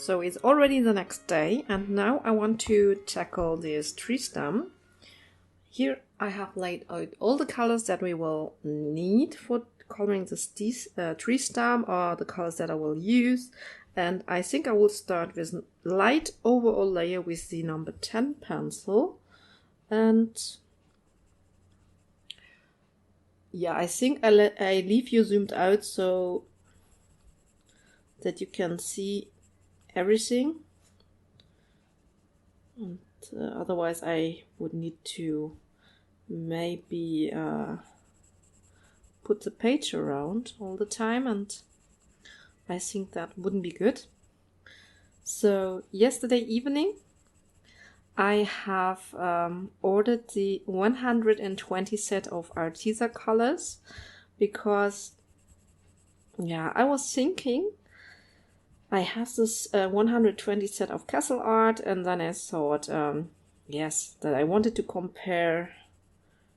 So it's already the next day, and now I want to tackle this tree stem. Here I have laid out all the colors that we will need for coloring this tree stem, or the colors that I will use. And I think I will start with light overall layer with the number 10 pencil. And yeah, I think I leave you zoomed out so that you can see everything. And otherwise I would need to maybe put the page around all the time, and I think that wouldn't be good. So yesterday evening I have ordered the 120 set of Arteza colors because, yeah, I was thinking I have this 120 set of castle art, and then I thought, yes, that I wanted to compare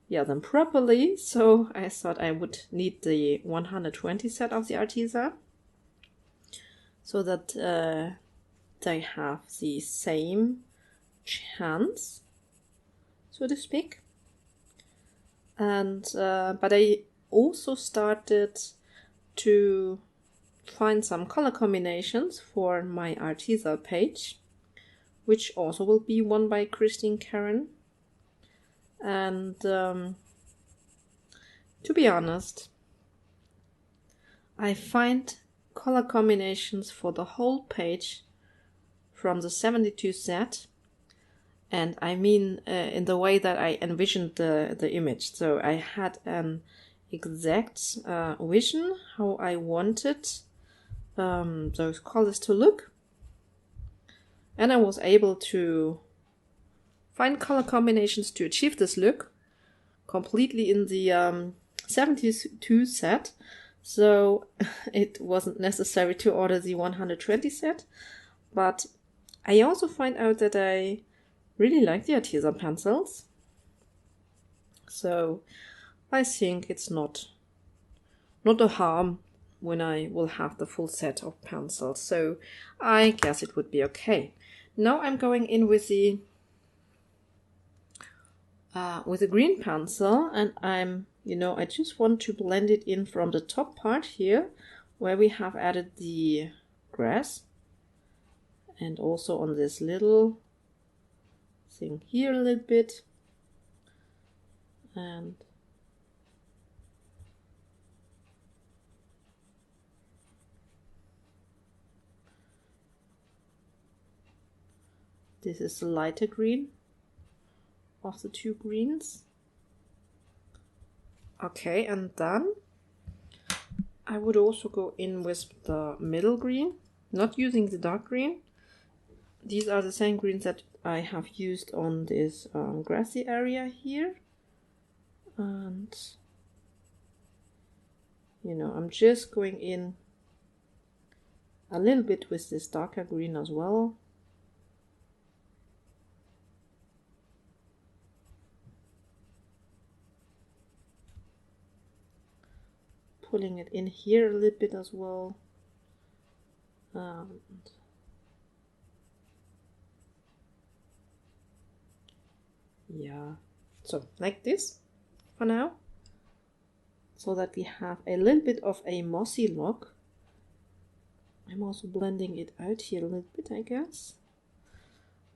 them properly. So I thought I would need the 120 set of the Arteza so that they have the same chance, so to speak. And but I also started to find some color combinations for my Arteza page, which also will be one by Christine Karron. And to be honest, I find color combinations for the whole page from the 72 set, and I mean in the way that I envisioned the image. So I had an exact vision how I wanted those colors to look, and I was able to find color combinations to achieve this look completely in the 72 set. So it wasn't necessary to order the 120 set, but I also find out that I really like the Arteza pencils. So I think it's not a harm when I will have the full set of pencils. So I guess it would be okay. Now I'm going in with the green pencil, and I just want to blend it in from the top part here where we have added the grass, and also on this little thing here a little bit, and this is the lighter green of the two greens. Okay, and then I would also go in with the middle green, not using the dark green. These are the same greens that I have used on this grassy area here. And I'm just going in a little bit with this darker green as well. Pulling it in here a little bit as well. Yeah, so like this for now, so that we have a little bit of a mossy look. I'm also blending it out here a little bit, I guess.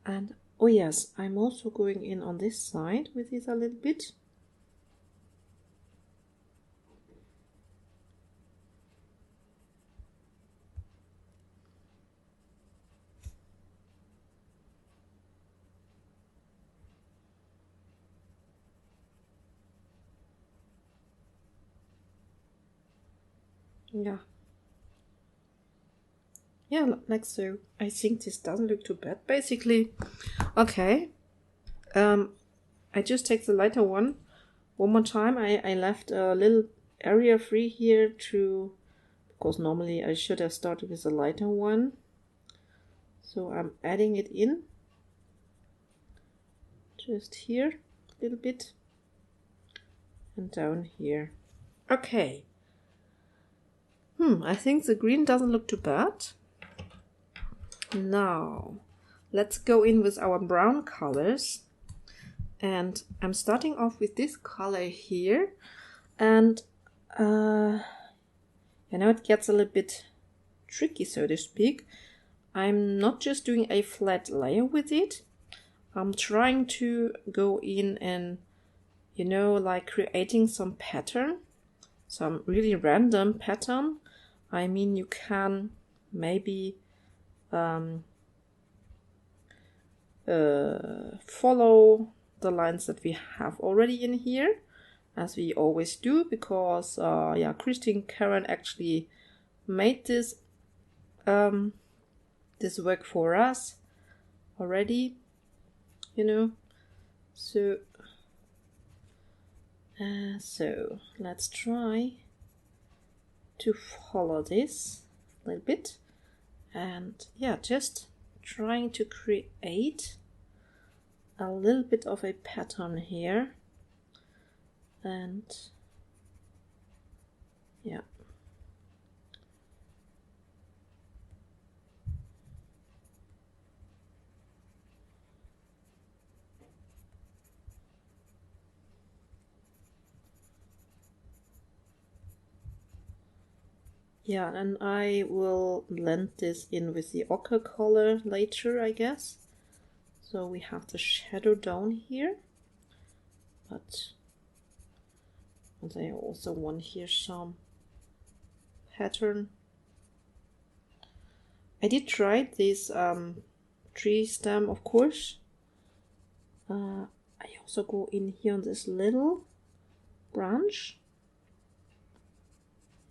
And oh yes, I'm also going in on this side with it a little bit. Yeah, like so. I think this doesn't look too bad, basically. Okay, I just take the lighter one more time. I left a little area free here because normally I should have started with the lighter one. So I'm adding it in just here a little bit and down here. Okay. I think the green doesn't look too bad. Now let's go in with our brown colors, and I'm starting off with this color here, and you know, it gets a little bit tricky, so to speak. I'm not just doing a flat layer with it. I'm trying to go in and, you know, like creating some pattern, some really random pattern. I mean, you can maybe follow the lines that we have already in here, as we always do, because yeah, Christine Karron actually made this this work for us already, you know. So so let's try to follow this a little bit, and yeah, just trying to create a little bit of a pattern here, and yeah. Yeah, and I will blend this in with the ochre color later, I guess. So we have the shadow down here, but I also want here some pattern. I did try this tree stem, of course. I also go in here on this little branch.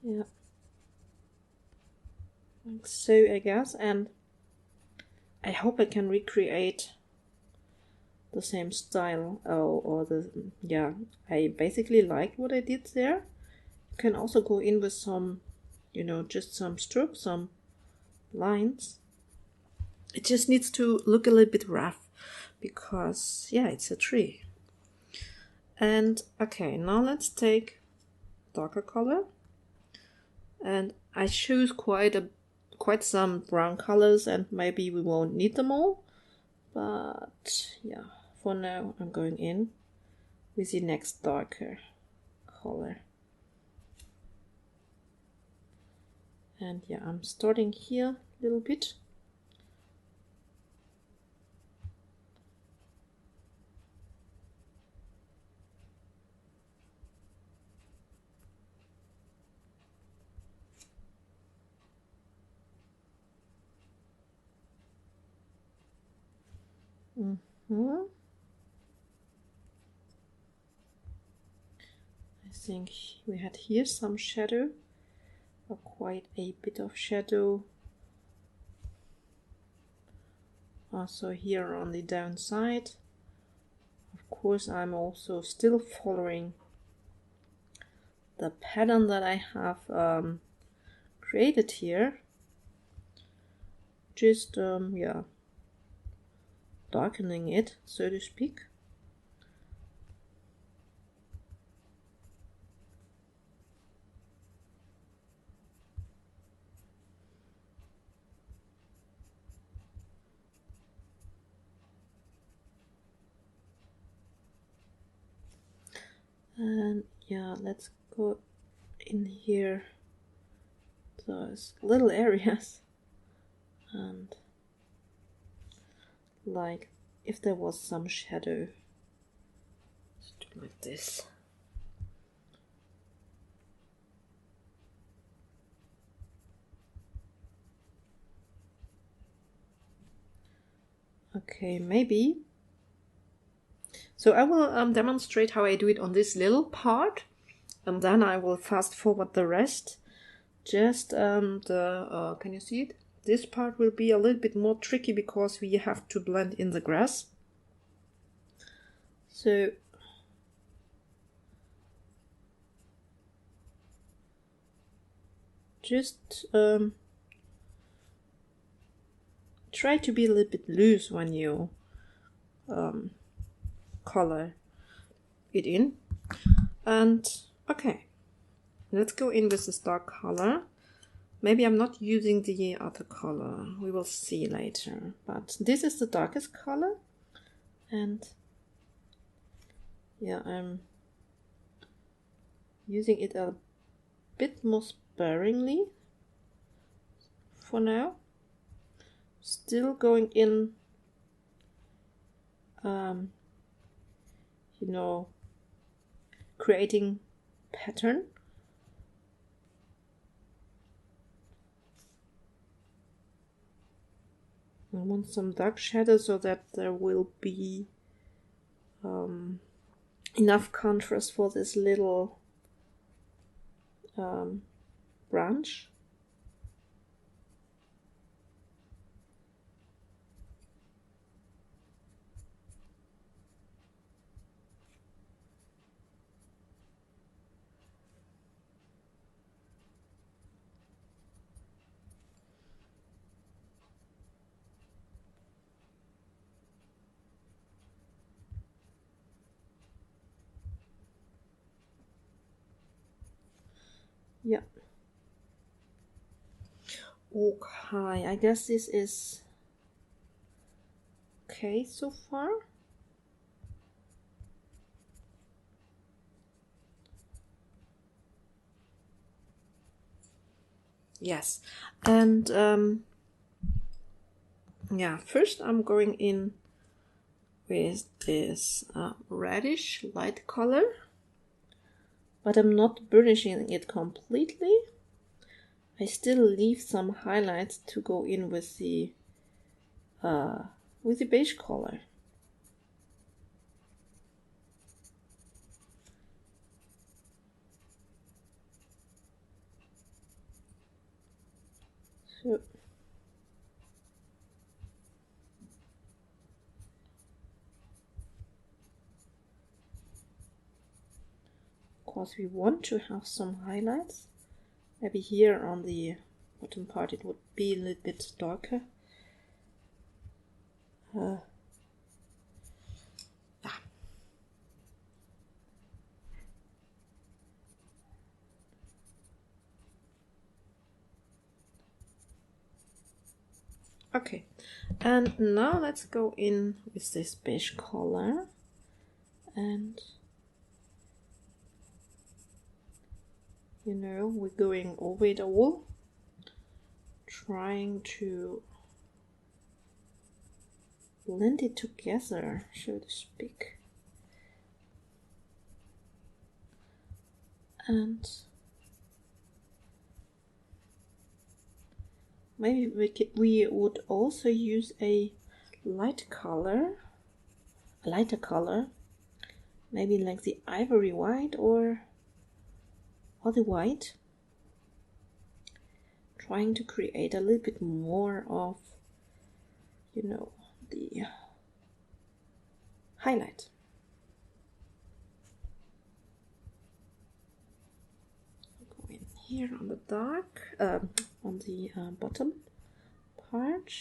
Yeah. Like so, I guess, and I hope I can recreate the same style, or the, yeah, I basically liked what I did there. You can also go in with some, you know, just some strokes, some lines. It just needs to look a little bit rough, because yeah, it's a tree. And okay, now let's take darker color, and I choose quite some brown colors, and maybe we won't need them all, but yeah, for now I'm going in with the next darker color. And yeah, I'm starting here a little bit. I think we had here some shadow, or quite a bit of shadow. Also here on the downside. Of course, I'm also still following the pattern that I have created here. Just yeah, darkening it, so to speak. And yeah, let's go in here, those little areas, and like if there was some shadow, let's do like this. Okay, maybe. So I will demonstrate how I do it on this little part, and then I will fast forward the rest. Just can you see it? This part will be a little bit more tricky because we have to blend in the grass. So just try to be a little bit loose when you color it in. And okay, let's go in with this dark color. Maybe I'm not using the other color. We will see later. But this is the darkest color. And yeah, I'm using it a bit more sparingly for now. Still going in, you know, creating pattern. I want some dark shadow so that there will be enough contrast for this little branch. Yeah. Okay, I guess this is okay so far. Yes, and yeah, first I'm going in with this reddish light color, but I'm not burnishing it completely. I still leave some highlights to go in with the beige color. So of course we want to have some highlights. Maybe here on the bottom part it would be a little bit darker. Okay, and now let's go in with this beige color and you know, we're going over it all, trying to blend it together, so to speak. And maybe we would also use a lighter color, maybe like the ivory white or the white, trying to create a little bit more of, you know, the highlight. Go in here on the dark, on the bottom part.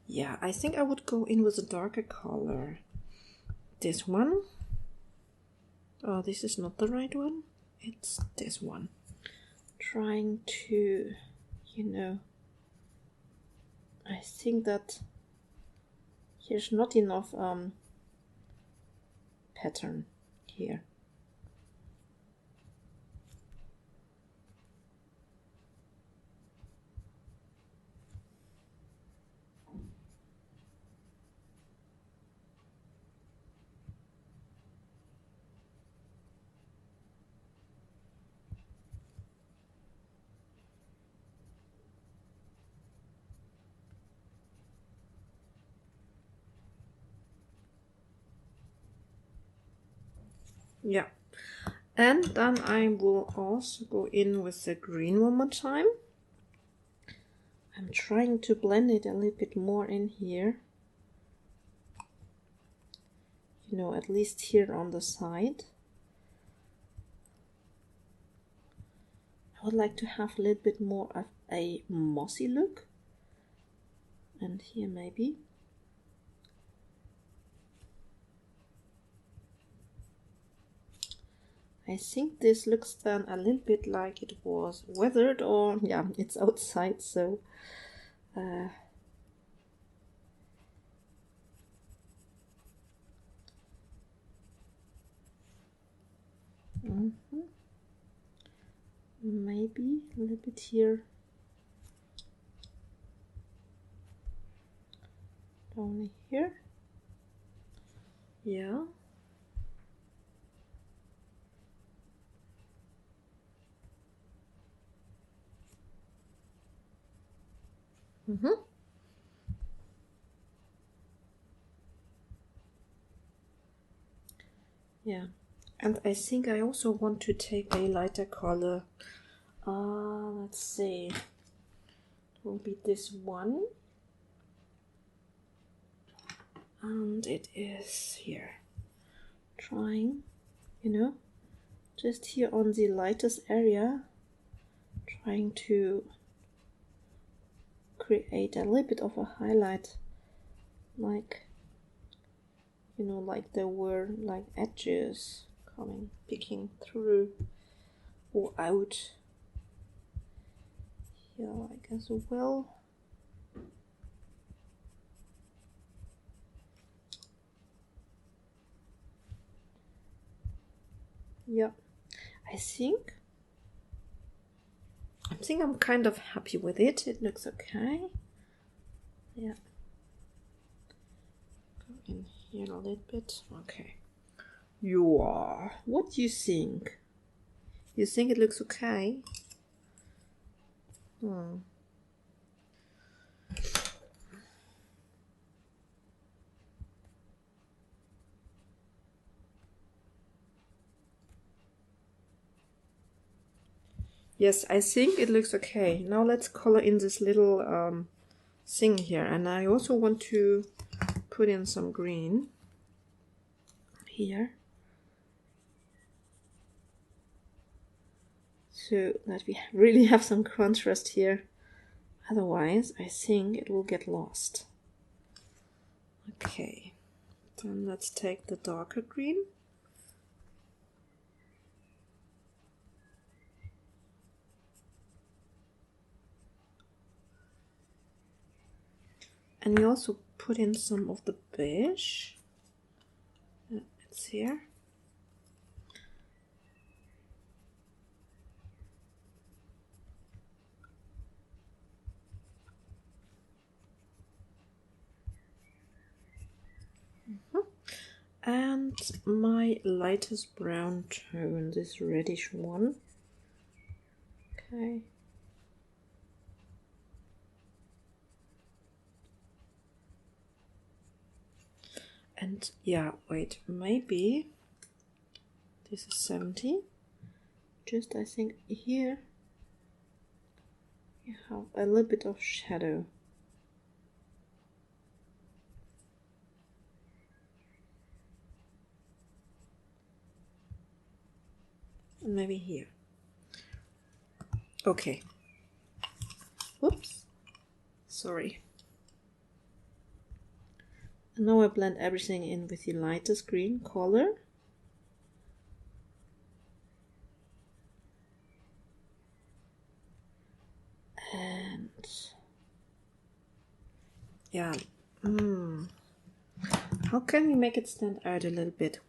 Yeah, I think I would go in with a darker color. This one. Oh, this is not the right one. It's this one. Trying to, you know, I think that here's not enough pattern here. Yeah, and then I will also go in with the green one more time. I'm trying to blend it a little bit more in here, you know, at least here on the side. I would like to have a little bit more of a mossy look, and here maybe. I think this looks then a little bit like it was weathered, or yeah, it's outside, so maybe a little bit here down here. Yeah. Yeah, and I think I also want to take a lighter color. Let's see. It will be this one. And it is here. Trying, you know, just here on the lightest area, trying to create a little bit of a highlight, like, you know, like there were like edges coming, peeking through or out. Yeah, like as well. Yeah, I think I'm kind of happy with it. It looks okay. Yeah. Go in here a little bit. Okay. You are. What do you think? You think it looks okay? Yes, I think it looks okay. Now let's color in this little thing here. And I also want to put in some green here, so that we really have some contrast here. Otherwise, I think it will get lost. Okay, then let's take the darker green. And we also put in some of the beige. It's here. And my lightest brown tone, this reddish one. Okay. And yeah, wait, maybe this is 70. Just I think here you have a little bit of shadow. And maybe here. Okay. Whoops. Sorry. And now I blend everything in with the lightest green color. And yeah, how can we make it stand out a little bit?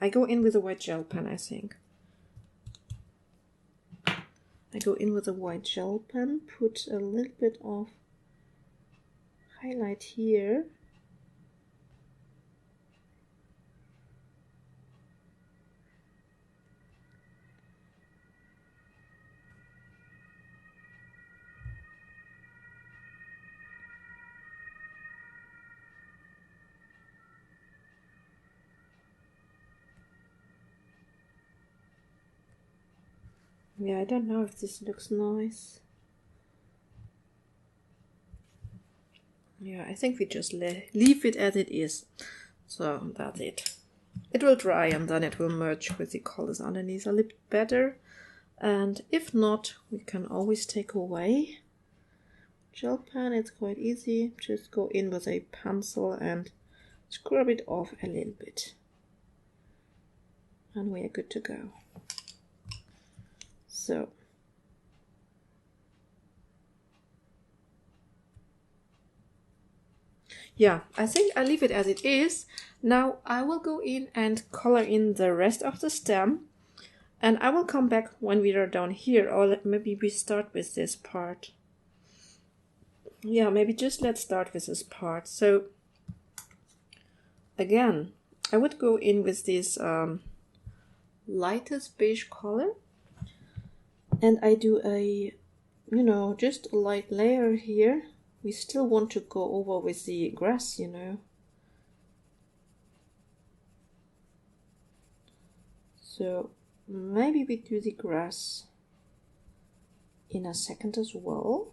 I go in with a white gel pen, I think. I go in with a white gel pen, put a little bit of highlight here. Yeah, I don't know if this looks nice. Yeah, I think we just leave it as it is. So that's it. It will dry and then it will merge with the colors underneath a little bit better. And if not, we can always take away gel pen. It's quite easy. Just go in with a pencil and scrub it off a little bit. And we are good to go. So yeah, I think I leave it as it is. Now I will go in and color in the rest of the stem, and I will come back when we are down here, or maybe we start with this part. Yeah, maybe just let's start with this part. So again, I would go in with this lightest beige color, and I do a, you know, just a light layer here. We still want to go over with the grass, you know. So maybe we do the grass in a second as well.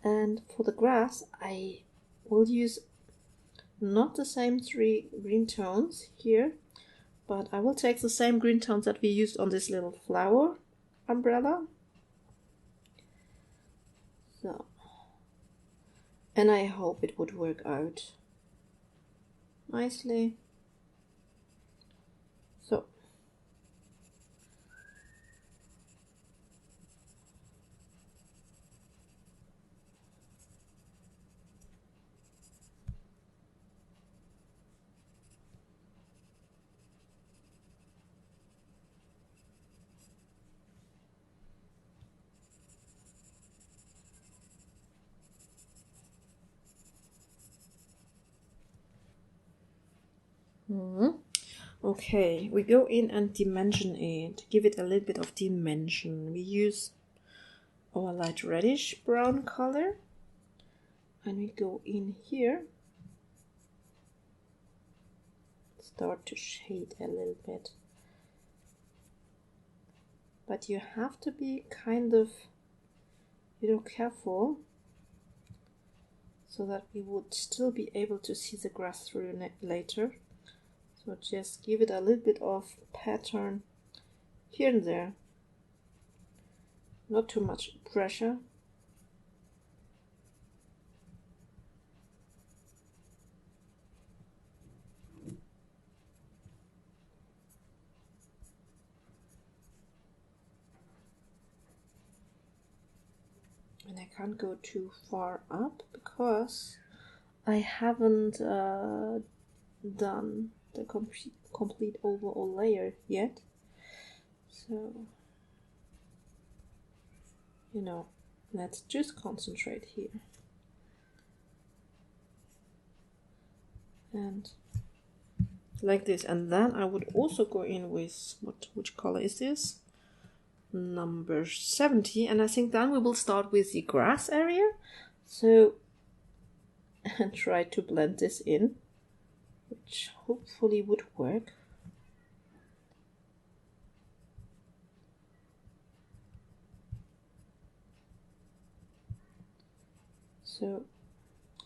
And for the grass, I will use not the same 3 green tones here, but I will take the same green tones that we used on this little flower umbrella. So, and I hope it would work out nicely. So okay, we go in and dimension it, give it a little bit of dimension. We use our light reddish brown color, and we go in here, start to shade a little bit. But you have to be kind of, you know, careful, so that we would still be able to see the grass through later. So just give it a little bit of pattern here and there, not too much pressure. And I can't go too far up because I haven't done the complete overall layer yet. So, you know, let's just concentrate here. And like this. And then I would also go in with, which color is this? Number 70. And I think then we will start with the grass area. So, and try to blend this in, which hopefully would work. So,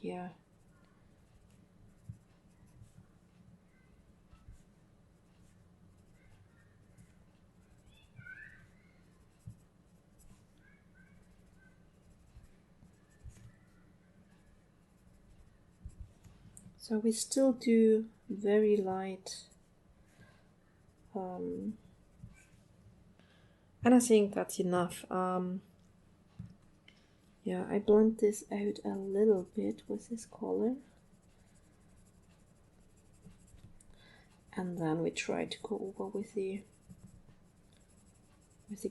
yeah. So we still do very light, and I think that's enough. Yeah, I blend this out a little bit with this color, and then we try to go over with the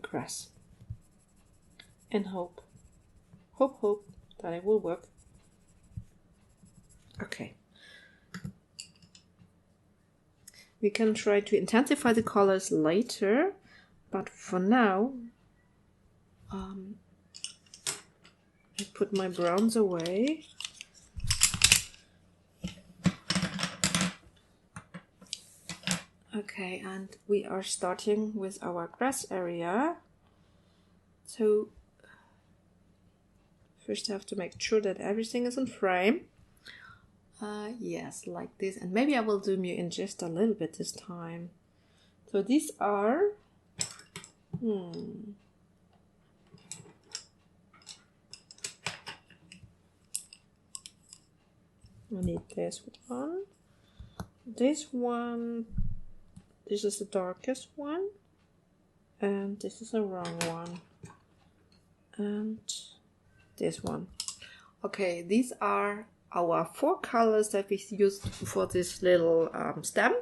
grass, and hope that it will work. Okay. We can try to intensify the colors later, but for now, I put my browns away. Okay, and we are starting with our grass area. So first I have to make sure that everything is in frame. Yes, like this, and maybe I will zoom you in just a little bit this time. So these are I need this one, this is the darkest one, and this is a wrong one, and this one. Okay, these are our 4 colors that we used for this little stem.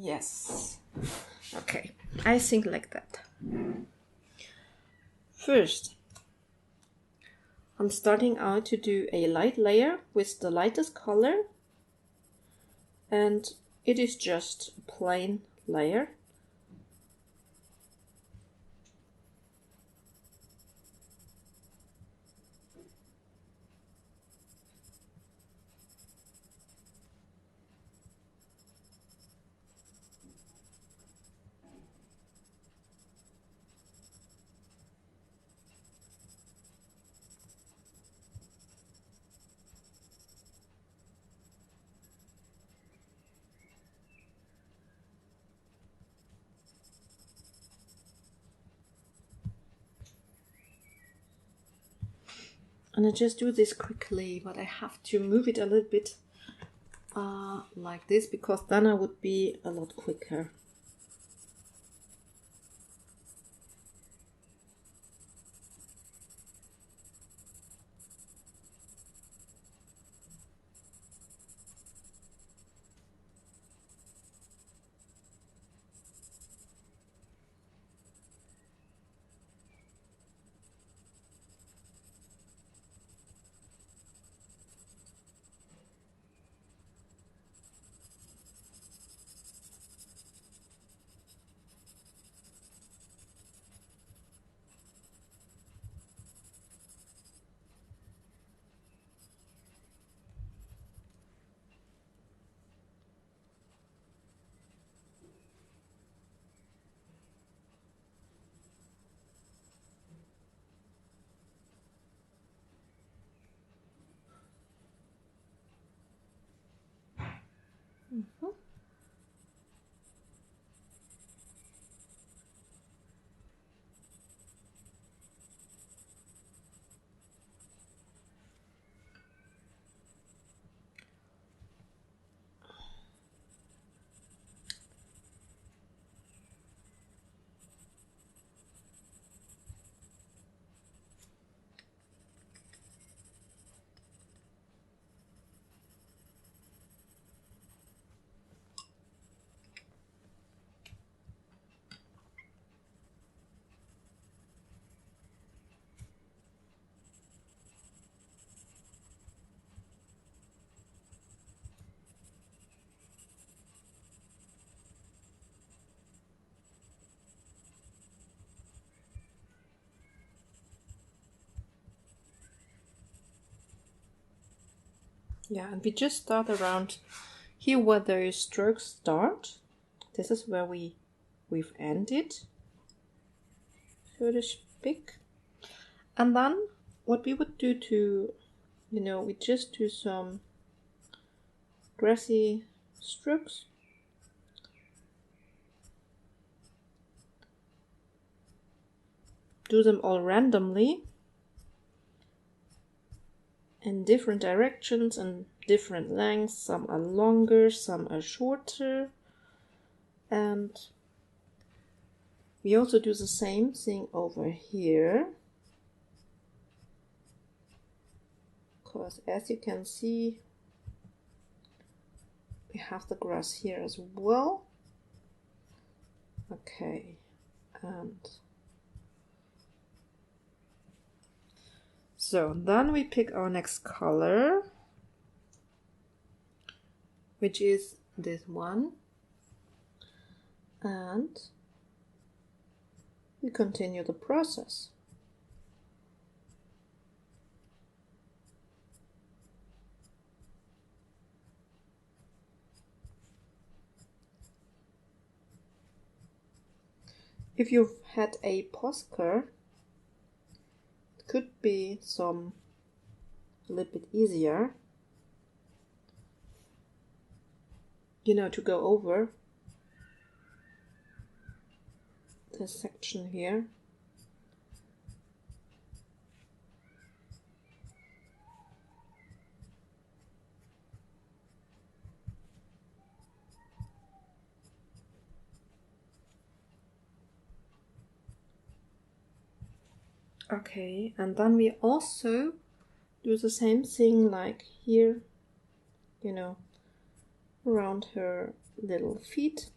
Yes. Okay, I think like that. First, I'm starting out to do a light layer with the lightest color, and it is just a plain layer. And I just do this quickly, but I have to move it a little bit like this, because then I would be a lot quicker. Yeah, and we just start around here where the strokes start. This is where we've ended, so to speak. And then what we would do to, we just do some grassy strokes. Do them all randomly in different directions and different lengths. Some are longer, some are shorter. And we also do the same thing over here, because as you can see, we have the grass here as well. Okay, and so then we pick our next color, which is this one, and we continue the process. If you've had a postcard, it could be a little bit easier, to go over this section here. Okay, and then we also do the same thing like here, you know, around her little feet.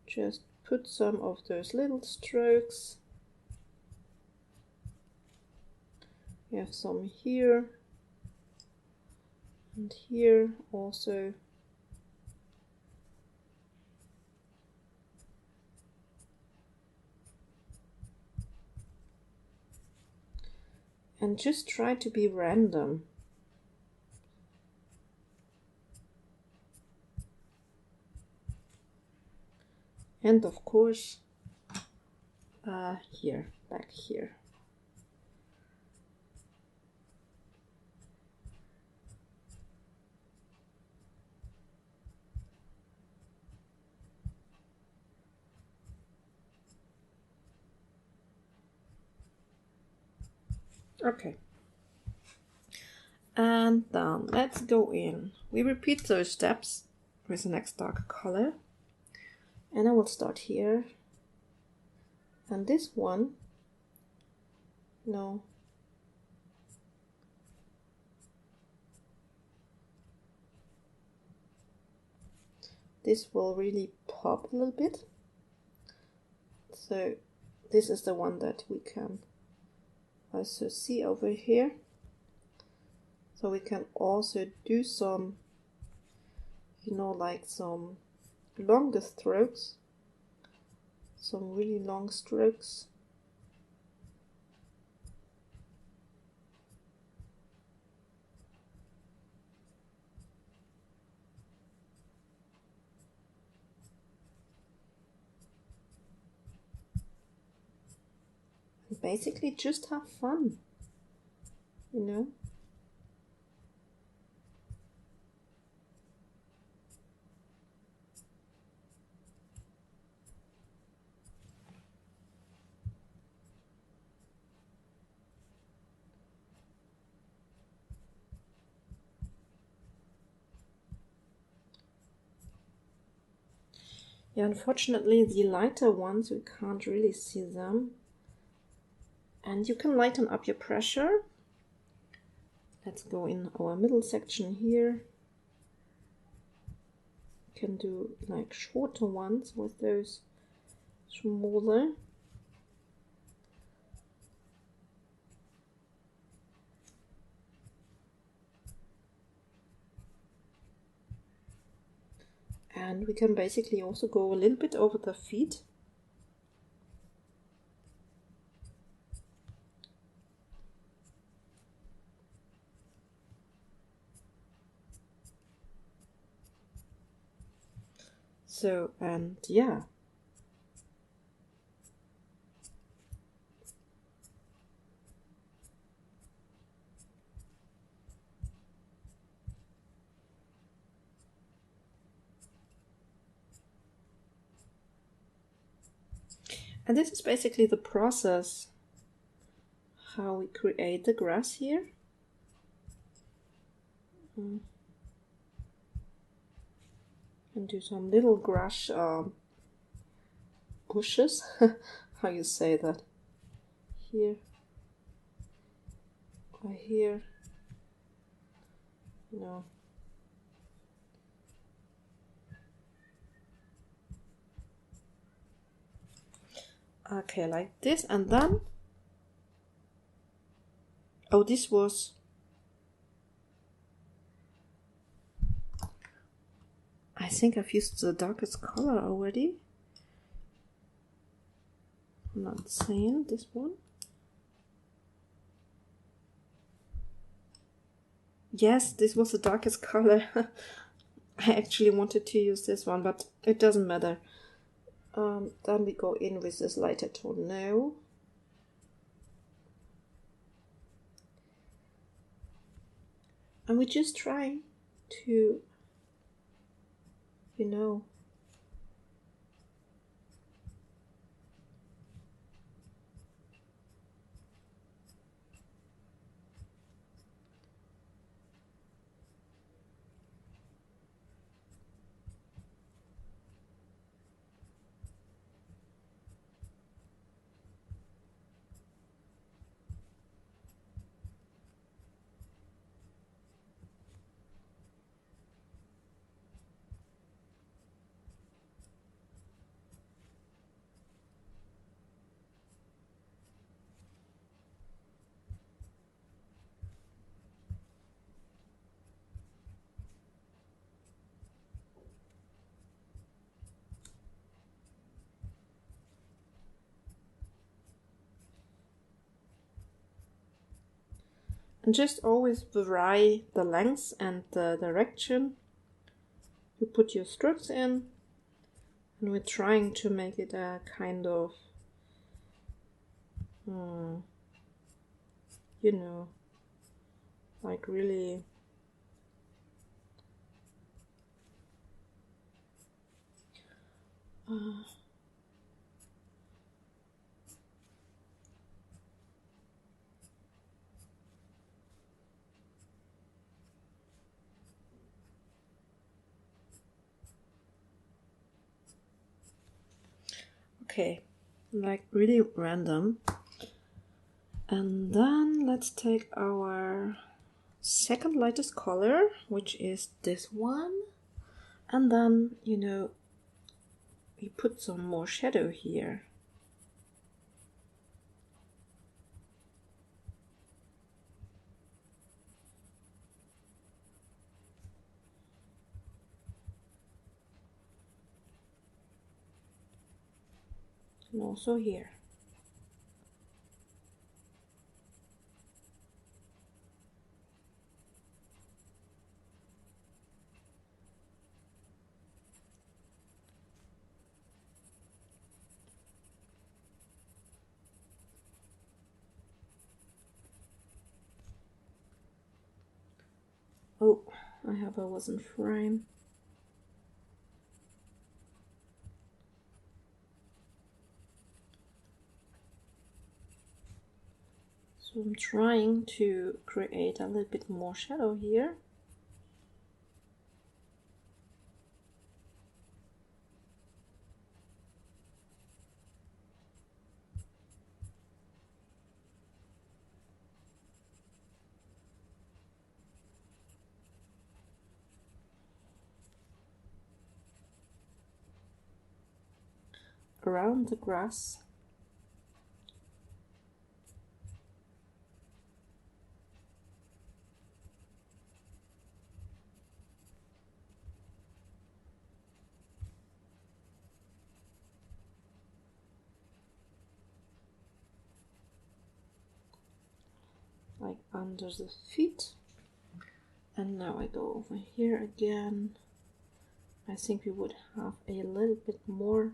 Just put some of those little strokes. We have some here and here also. And just try to be random. And of course, here, back here. Okay. And then let's go in. We repeat those steps with the next dark color. And I will start here. And this one, no. This will really pop a little bit. So this is the one that we can also see over here. So we can also do some, you know, like some longer strokes, some really long strokes. And basically just have fun, you know. Yeah, unfortunately the lighter ones, we can't really see them. And you can lighten up your pressure. Let's go in our middle section here. You can do like shorter ones with those smaller. And we can basically also go a little bit over the feet. So, and yeah. And this is basically the process, how we create the grass here. And do some little grass bushes, how you say that, here, or here, you know. Okay, like this, and then, oh, this was, I think I've used the darkest color already. I'm not saying this one. Yes, this was the darkest color. I actually wanted to use this one, but it doesn't matter. Then we go in with this lighter tone now. And we just try to, you know, And just always vary the length and the direction you put your strokes in. And we're trying to make it a kind of, you know, like really okay, like really random. And then let's take our second lightest color, which is this one, and then, you know, we put some more shadow here. And also here. Oh, I hope I wasn't frame. So I'm trying to create a little bit more shadow here. Around the grass. Like under the feet. And now I go over here again. I think we would have a little bit more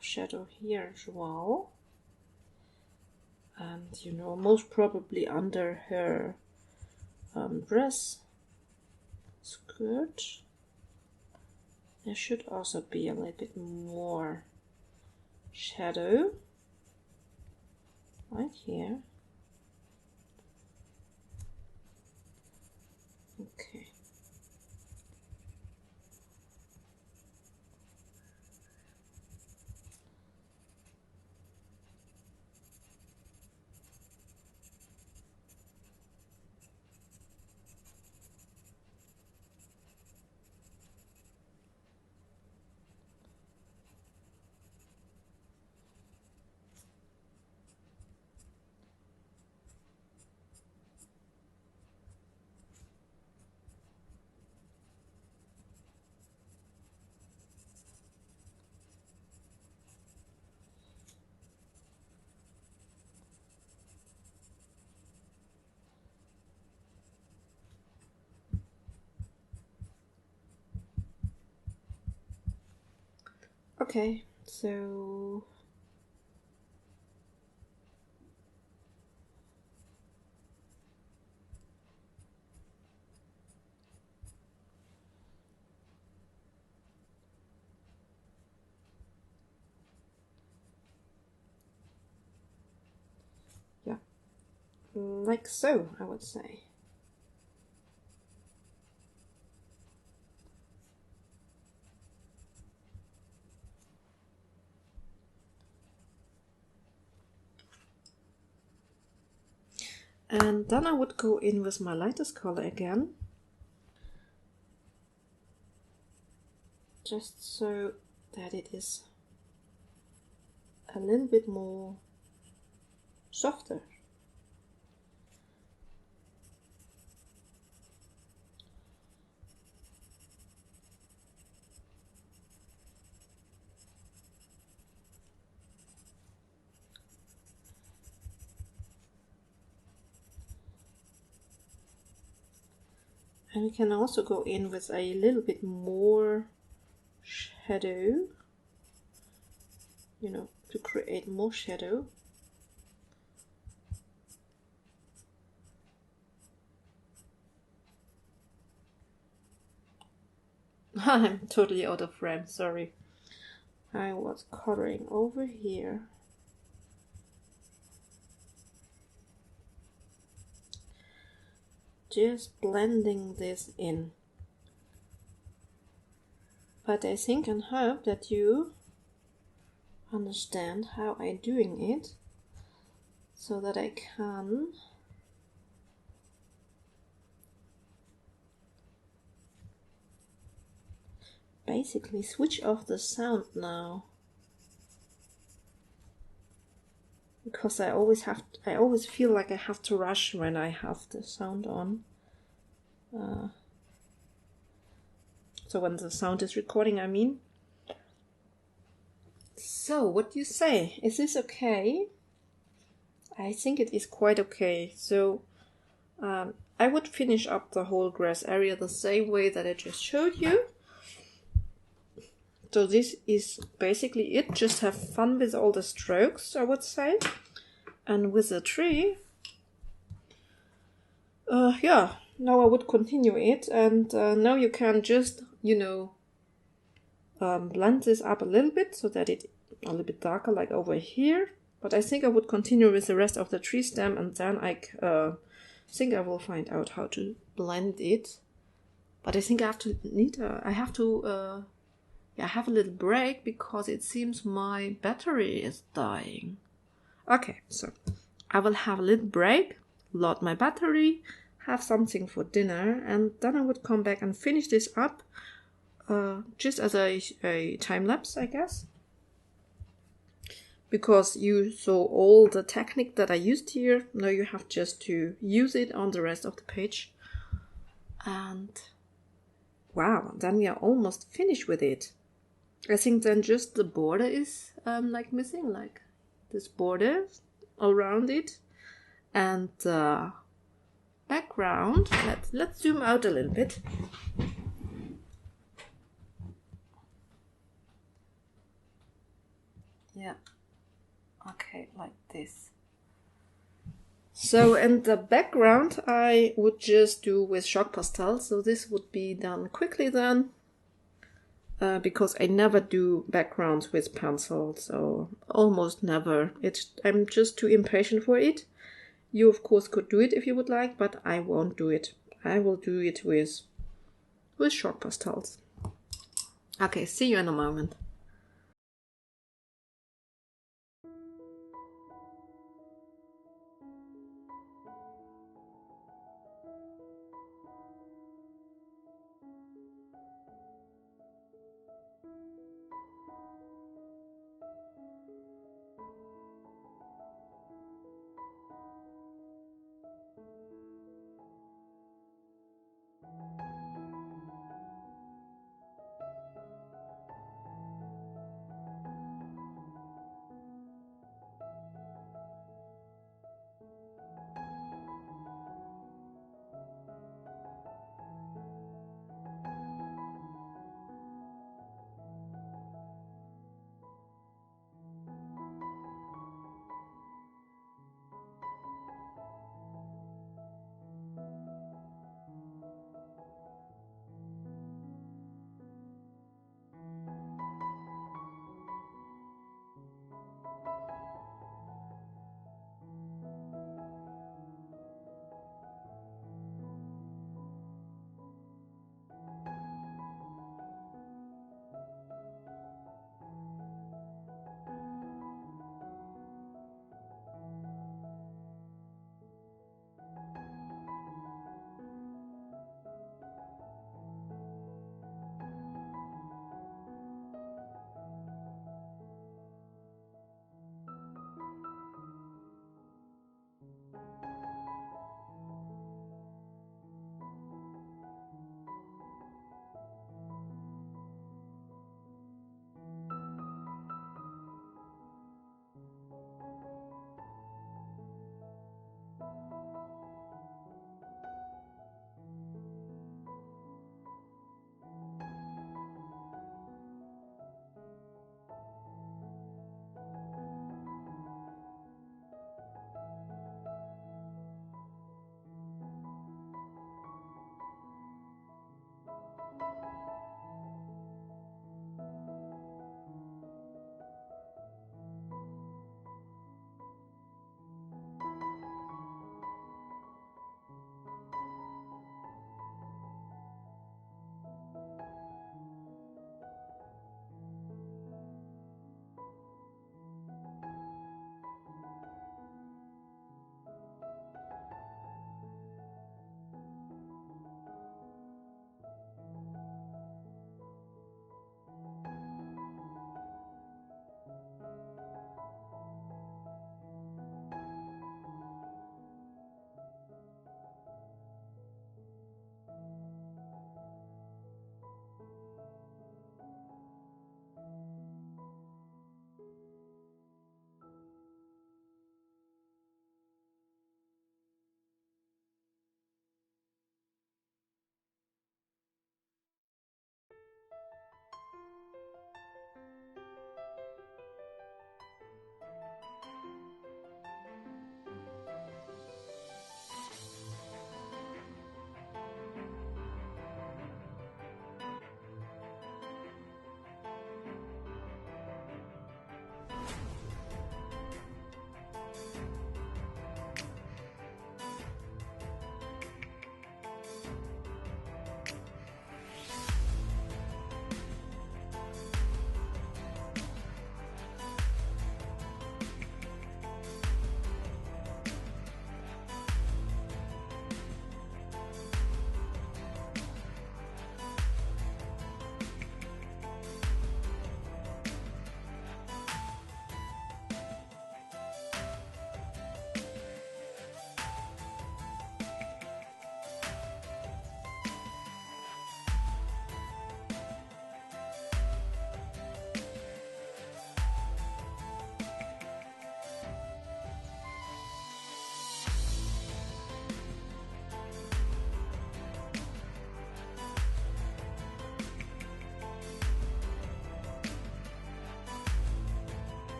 shadow here as well. And you know, most probably under her dress skirt there should also be a little bit more shadow right here. Okay. Okay, so yeah, like so, I would say. And then I would go in with my lightest color again, just so that it is a little bit more softer. And we can also go in with a little bit more shadow, you know, to create more shadow. I'm totally out of frame, sorry. I was coloring over here. Just blending this in. But I think and hope that you understand how I'm doing it, so that I can basically switch off the sound now, because I always feel like I have to rush when I have the sound on. So when the sound is recording, I mean. So what do you say? Is this okay? I think it is quite okay. So I would finish up the whole grass area the same way that I just showed you. So this is basically it. Just have fun with all the strokes, I would say. And with the tree, yeah, now I would continue it. And now you can just, you know, blend this up a little bit so that it's a little bit darker, like over here. But I think I would continue with the rest of the tree stem, and then I think I will find out how to blend it. But I think I have to have a little break, because it seems my battery is dying. Okay, so I will have a little break, load my battery, have something for dinner, and then I would come back and finish this up, just as a time lapse, I guess. Because you saw all the technique that I used here, now you have just to use it on the rest of the page. And wow, then we are almost finished with it. I think then just the border is like missing, like this border around it, and the background. Let's zoom out a little bit. Yeah. Okay, like this. So, and the background I would just do with chalk pastel. So this would be done quickly then. Because I never do backgrounds with pencil, so almost never. I'm just too impatient for it. You of course could do it if you would like, but I won't do it. I will do it with chalk pastels. Okay, see you in a moment.